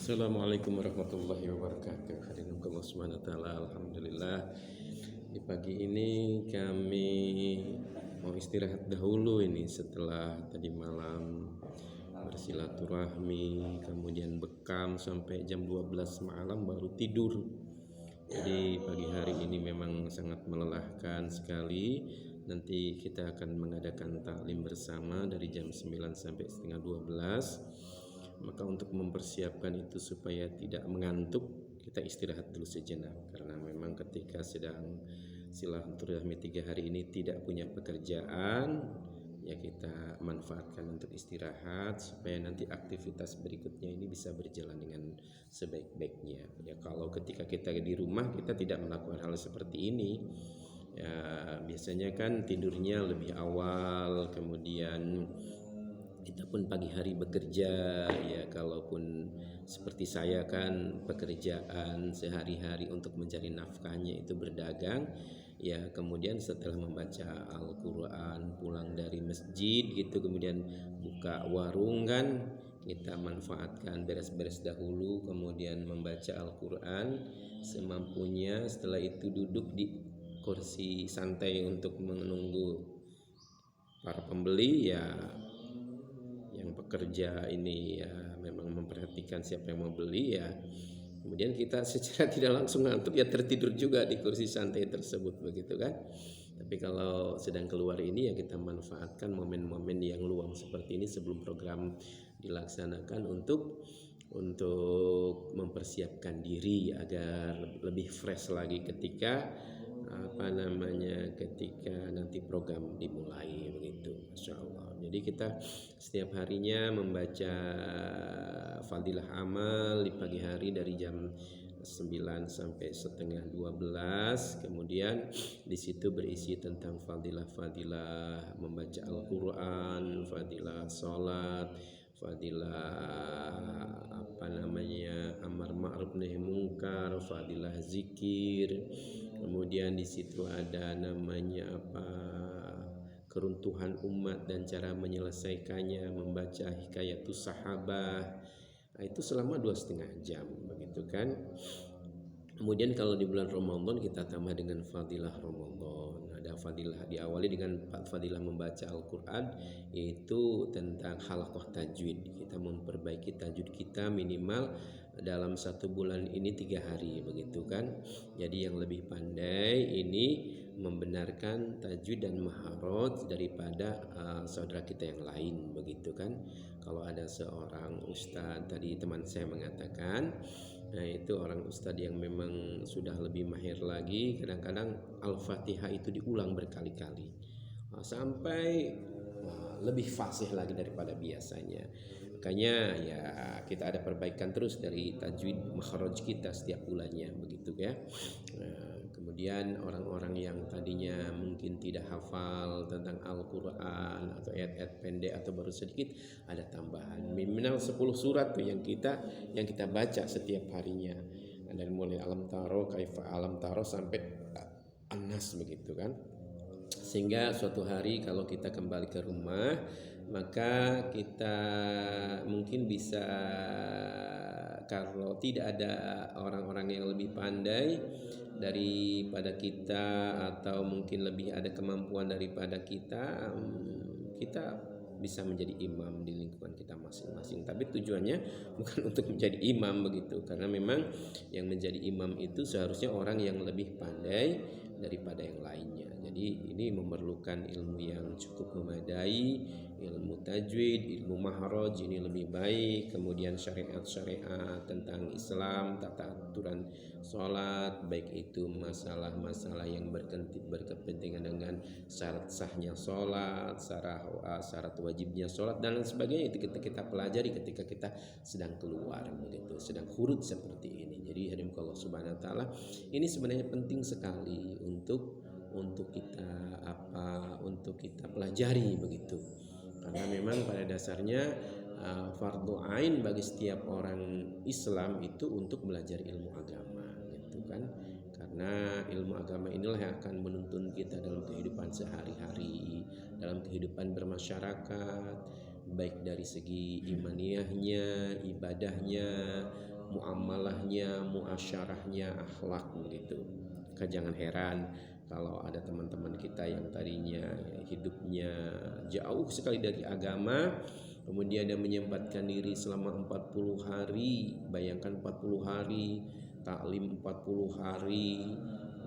Assalamualaikum warahmatullahi wabarakatuh. Hadirin Allah Subhanahu wa taala. Alhamdulillah. Di pagi ini kami mau istirahat dahulu ini setelah tadi malam bersilaturahmi, kemudian bekam sampai jam 12 malam baru tidur. Jadi pagi hari ini memang sangat melelahkan sekali. Nanti kita akan mengadakan taklim bersama dari jam 9 sampai setengah 12. Maka untuk mempersiapkan itu supaya tidak mengantuk, kita istirahat dulu sejenak. Karena memang ketika sedang silaturahmi 3 hari ini tidak punya pekerjaan, ya kita manfaatkan untuk istirahat supaya nanti aktivitas berikutnya ini bisa berjalan dengan sebaik-baiknya. Ya kalau ketika kita di rumah kita tidak melakukan hal seperti ini, ya biasanya kan tidurnya lebih awal, kemudian kita pun pagi hari bekerja, ya kalaupun seperti saya kan pekerjaan sehari-hari untuk mencari nafkahnya itu berdagang, ya kemudian setelah membaca Al-Quran pulang dari masjid gitu, kemudian buka warung kan, kita manfaatkan beres-beres dahulu, kemudian membaca Al-Quran semampunya, setelah itu duduk di kursi santai untuk menunggu para pembeli. Ya yang pekerja ini ya memang memperhatikan siapa yang mau beli, ya kemudian kita secara tidak langsung ngantuk ya tertidur juga di kursi santai tersebut begitu kan. Tapi kalau sedang keluar ini ya kita manfaatkan momen-momen yang luang seperti ini sebelum program dilaksanakan untuk mempersiapkan diri agar lebih fresh lagi ketika ketika nanti program dimulai begitu. Masya Allah. Jadi kita setiap harinya membaca fadilah amal di pagi hari dari jam 9 sampai setengah 12. Kemudian di situ berisi tentang fadilah-fadilah membaca Al-Quran, fadilah sholat, fadilah amar ma'ruf nahi munkar, fadilah zikir. Kemudian di situ ada keruntuhan umat dan cara menyelesaikannya, membaca hikayatus sahabah. Nah, itu selama 2,5 jam begitu kan. Kemudian kalau di bulan Ramadan kita tambah dengan fadilah Ramadan. Ada fadilah diawali dengan fadilah membaca Al-Quran, yaitu tentang halaqah tajwid. Kita memperbaiki tajwid kita minimal dalam 1 bulan ini 3 hari begitu kan. Jadi yang lebih pandai ini membenarkan tajwid dan maharot daripada saudara kita yang lain begitu kan. Kalau ada seorang ustadz, tadi teman saya mengatakan, nah itu orang ustadz yang memang sudah lebih mahir lagi, kadang-kadang Al-Fatihah itu diulang berkali-kali sampai lebih fasih lagi daripada biasanya. Makanya ya kita ada perbaikan terus dari tajwid makhraj kita setiap bulannya begitu ya. Kemudian orang-orang yang tadinya mungkin tidak hafal tentang Al-Quran atau ayat-ayat pendek atau baru sedikit, ada tambahan minimal 10 surat tuh yang kita baca setiap harinya. Dari mulai alam taro, kaifa alam taro sampai An-Nas begitu kan. Sehingga suatu hari kalau kita kembali ke rumah, maka kita mungkin bisa, kalau tidak ada orang-orang yang lebih pandai daripada kita atau mungkin lebih ada kemampuan daripada kita, kita bisa menjadi imam di lingkungan kita masing-masing. Tapi tujuannya bukan untuk menjadi imam begitu, karena memang yang menjadi imam itu seharusnya orang yang lebih pandai daripada yang lainnya. Jadi ini memerlukan ilmu yang cukup memadai, ilmu tajwid, ilmu maharaj ini lebih baik, kemudian syariat-syariat tentang Islam, tata aturan sholat, baik itu masalah-masalah yang berkepentingan dengan syarat sahnya sholat, syarat wajibnya sholat dan lain sebagainya, itu kita pelajari ketika kita sedang keluar begitu, sedang khurud seperti ini. Jadi hadirin Allah Subhanahu wa taala, ini sebenarnya penting sekali untuk kita pelajari begitu. Karena memang pada dasarnya fardu ain bagi setiap orang Islam itu untuk belajar ilmu agama gitu kan. Karena ilmu agama inilah yang akan menuntun kita dalam kehidupan sehari-hari, dalam kehidupan bermasyarakat, baik dari segi imaniyahnya, ibadahnya, muamalahnya, muasyarahnya, akhlak begitu. Jangan heran kalau ada teman-teman kita yang tadinya hidupnya jauh sekali dari agama, kemudian dia menyempatkan diri selama 40 hari. Bayangkan 40 hari, taklim 40 hari,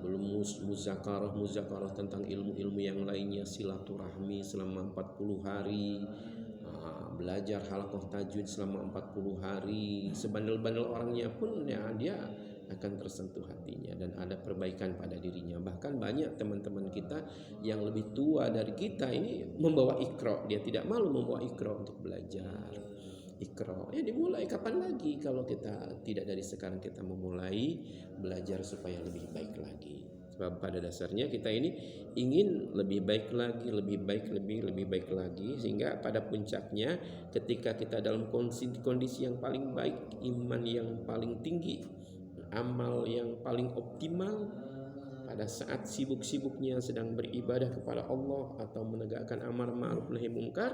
belum muzakarah tentang ilmu-ilmu yang lainnya, silaturahmi selama 40 hari, belajar halaqah tajwid selama 40 hari. Sebandel-bandel orangnya pun ya dia akan tersentuh hatinya dan ada perbaikan pada dirinya. Bahkan banyak teman-teman kita yang lebih tua dari kita ini membawa Iqra. Dia tidak malu membawa Iqra untuk belajar. Iqra ya dimulai kapan lagi kalau kita tidak dari sekarang kita memulai belajar supaya lebih baik lagi. Sebab pada dasarnya kita ini ingin lebih baik lagi, lebih baik lagi, sehingga pada puncaknya ketika kita dalam kondisi yang paling baik, iman yang paling tinggi, amal yang paling optimal, pada saat sibuk-sibuknya sedang beribadah kepada Allah atau menegakkan amar ma'ruf nahi munkar,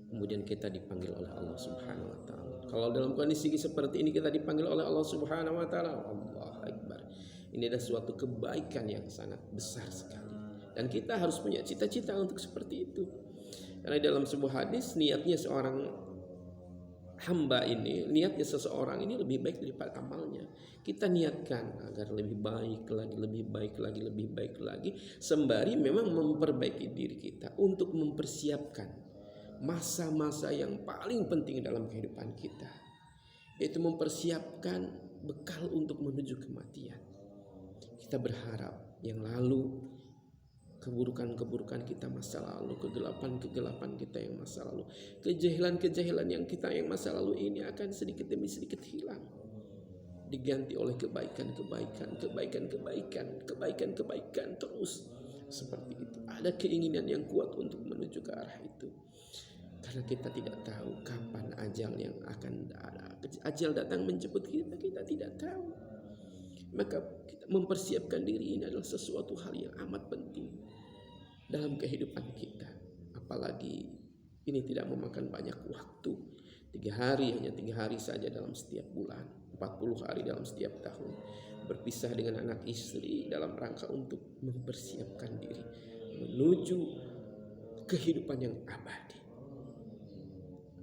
kemudian kita dipanggil oleh Allah Subhanahu wa taala. Kalau dalam kondisi seperti ini kita dipanggil oleh Allah Subhanahu wa taala, Allahu Akbar. Ini adalah suatu kebaikan yang sangat besar sekali. Dan kita harus punya cita-cita untuk seperti itu. Karena dalam sebuah hadis, niatnya seorang hamba ini, niatnya seseorang ini lebih baik daripada amalnya. Kita niatkan agar lebih baik lagi, sembari memang memperbaiki diri kita untuk mempersiapkan masa-masa yang paling penting dalam kehidupan kita, yaitu mempersiapkan bekal untuk menuju kematian. Kita berharap yang lalu, keburukan-keburukan kita masa lalu, kegelapan-kegelapan kita yang masa lalu, kejahilan-kejahilan yang kita yang masa lalu ini akan sedikit demi sedikit hilang, diganti oleh kebaikan terus seperti itu. Ada keinginan yang kuat untuk menuju ke arah itu, karena kita tidak tahu kapan ajal yang akan ajal datang menjemput kita, kita tidak tahu. Maka kita mempersiapkan diri ini adalah sesuatu hal yang amat penting dalam kehidupan kita. Apalagi ini tidak memakan banyak waktu. 3 hari, hanya 3 hari saja dalam setiap bulan, 40 hari dalam setiap tahun. Berpisah dengan anak istri dalam rangka untuk mempersiapkan diri menuju kehidupan yang abadi.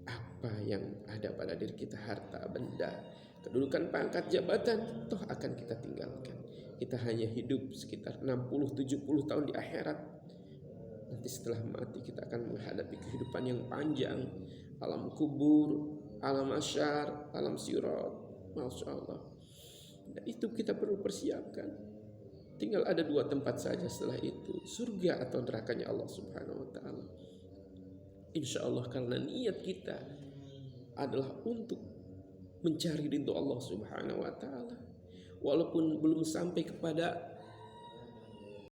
Apa yang ada pada diri kita, harta benda, kedudukan, pangkat, jabatan, toh akan kita tinggalkan. Kita hanya hidup sekitar 60-70 tahun di akhirat. Nanti setelah mati kita akan menghadapi kehidupan yang panjang, alam kubur, alam mahsyar, alam sirat. Masya Allah. Dan itu kita perlu persiapkan. Tinggal ada 2 tempat saja setelah itu, surga atau nerakanya Allah Subhanahu wa taala. Insya Allah, karena niat kita adalah untuk mencari ridho Allah Subhanahu wa taala. Walaupun belum sampai kepada